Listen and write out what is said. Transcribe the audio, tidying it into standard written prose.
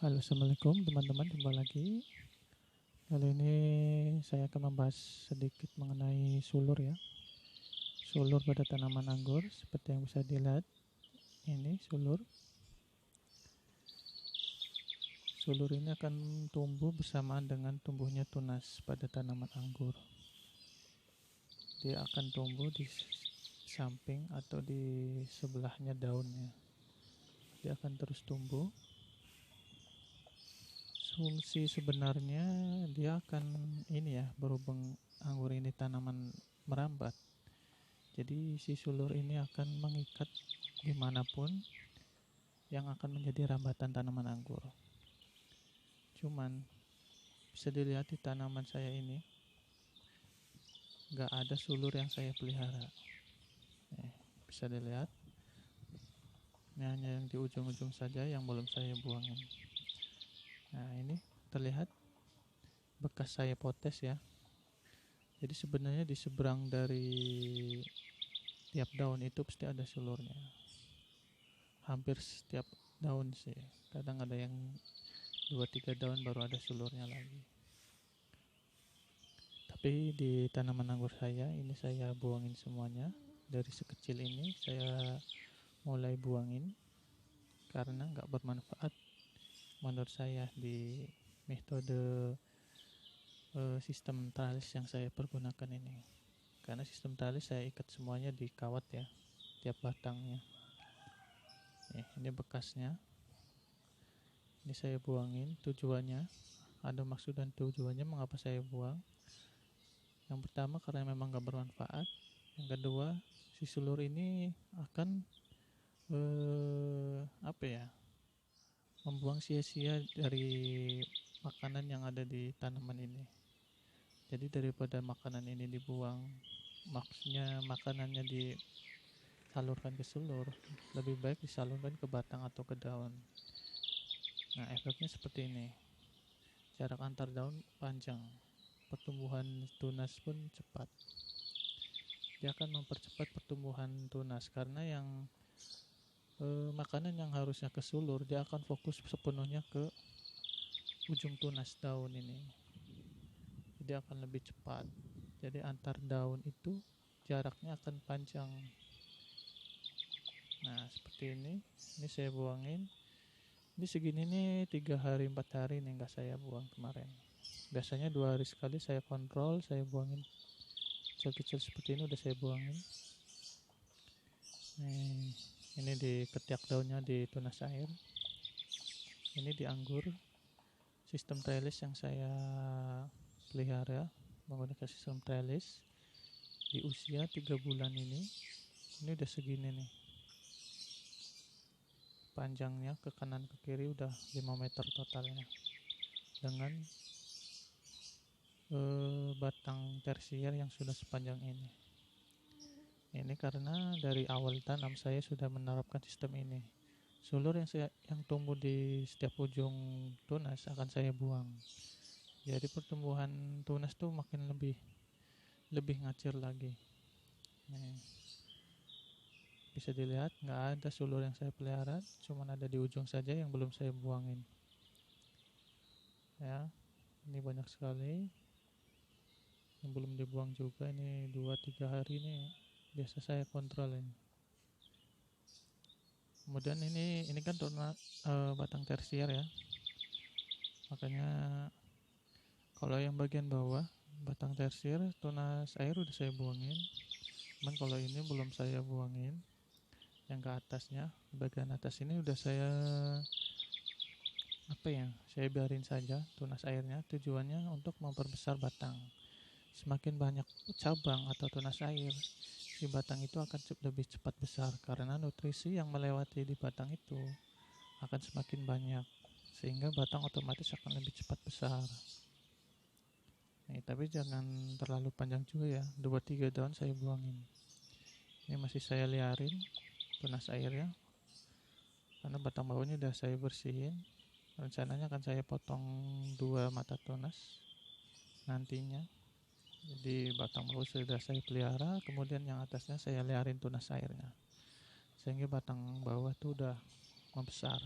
Halo, assalamualaikum teman-teman, jumpa lagi. Kali ini saya akan membahas sedikit mengenai sulur ya. Sulur pada tanaman anggur, seperti yang bisa dilihat. Ini sulur. Sulur ini akan tumbuh bersamaan dengan tumbuhnya tunas pada tanaman anggur. Dia akan tumbuh di samping atau di sebelahnya daunnya. Dia akan terus tumbuh. Fungsi sebenarnya dia akan berhubung anggur ini tanaman merambat. Jadi si sulur ini akan mengikat dimanapun yang akan menjadi rambatan tanaman anggur. Cuman bisa dilihat di tanaman saya ini nggak ada sulur yang saya pelihara. Bisa dilihat, ini hanya yang di ujung-ujung saja yang belum saya buangin. Nah, ini terlihat bekas saya potes ya. Jadi sebenarnya di seberang dari tiap daun itu pasti ada sulurnya. Hampir setiap daun sih. Kadang ada yang 2-3 daun baru ada sulurnya lagi. Tapi di tanaman anggur saya ini saya buangin semuanya. Dari sekecil ini saya mulai buangin karena nggak bermanfaat menurut saya di metode sistem tralis yang saya pergunakan ini. Karena sistem tralis saya ikat semuanya di kawat ya, tiap batangnya. Ini bekasnya. Ini saya buangin, tujuannya ada maksud dan tujuannya mengapa saya buang. Yang pertama karena memang gak bermanfaat. Yang kedua, si sulur ini akan membuang sia-sia dari makanan yang ada di tanaman ini. Jadi daripada makanan ini dibuang, maksudnya makanannya disalurkan ke sulur, lebih baik disalurkan ke batang atau ke daun. Nah, efeknya seperti ini. Jarak antar daun panjang, pertumbuhan tunas pun cepat. Dia akan mempercepat pertumbuhan tunas karena yang makanan yang harusnya ke sulur dia akan fokus sepenuhnya ke ujung tunas daun ini. Dia akan lebih cepat. Jadi antar daun itu jaraknya akan panjang. Nah, seperti ini. Ini saya buangin. Ini segini nih 3 hari 4 hari nih nggak saya buang kemarin. Biasanya 2 hari sekali saya kontrol, saya buangin. Kecil-kecil seperti ini udah saya buangin. Ini di ketiak daunnya di tunas air. Ini di anggur. Sistem trellis yang saya pelihara menggunakan sistem trellis di usia 3 bulan ini udah segini nih. Panjangnya ke kanan ke kiri udah 5 meter totalnya. Dengan batang tersier yang sudah sepanjang ini. Ini karena dari awal tanam saya sudah menerapkan sistem ini. Sulur yang tumbuh di setiap ujung tunas akan saya buang. Jadi pertumbuhan tunas tuh makin lebih ngacir lagi. Bisa dilihat nggak ada sulur yang saya pelihara, cuma ada di ujung saja yang belum saya buangin. Ya, ini banyak sekali yang belum dibuang juga. Ini 2-3 hari ini biasa saya kontrol ini. Kemudian ini kan batang tersier ya, makanya kalau yang bagian bawah batang tersier tunas air udah saya buangin. Cuman kalau ini belum saya buangin. Yang ke atasnya, bagian atas ini udah saya biarin saja tunas airnya. Tujuannya untuk memperbesar batang. Semakin banyak cabang atau tunas air, si batang itu akan lebih cepat besar karena nutrisi yang melewati di batang itu akan semakin banyak, sehingga batang otomatis akan lebih cepat besar. Tapi jangan terlalu panjang juga ya, 2-3 daun saya buangin. Ini masih saya liarin tunas airnya karena batang bawahnya udah saya bersihin. Rencananya akan saya potong 2 mata tunas nantinya. Jadi batang bawah sudah saya pelihara, kemudian yang atasnya saya liarin tunas airnya, sehingga batang bawah tuh udah membesar.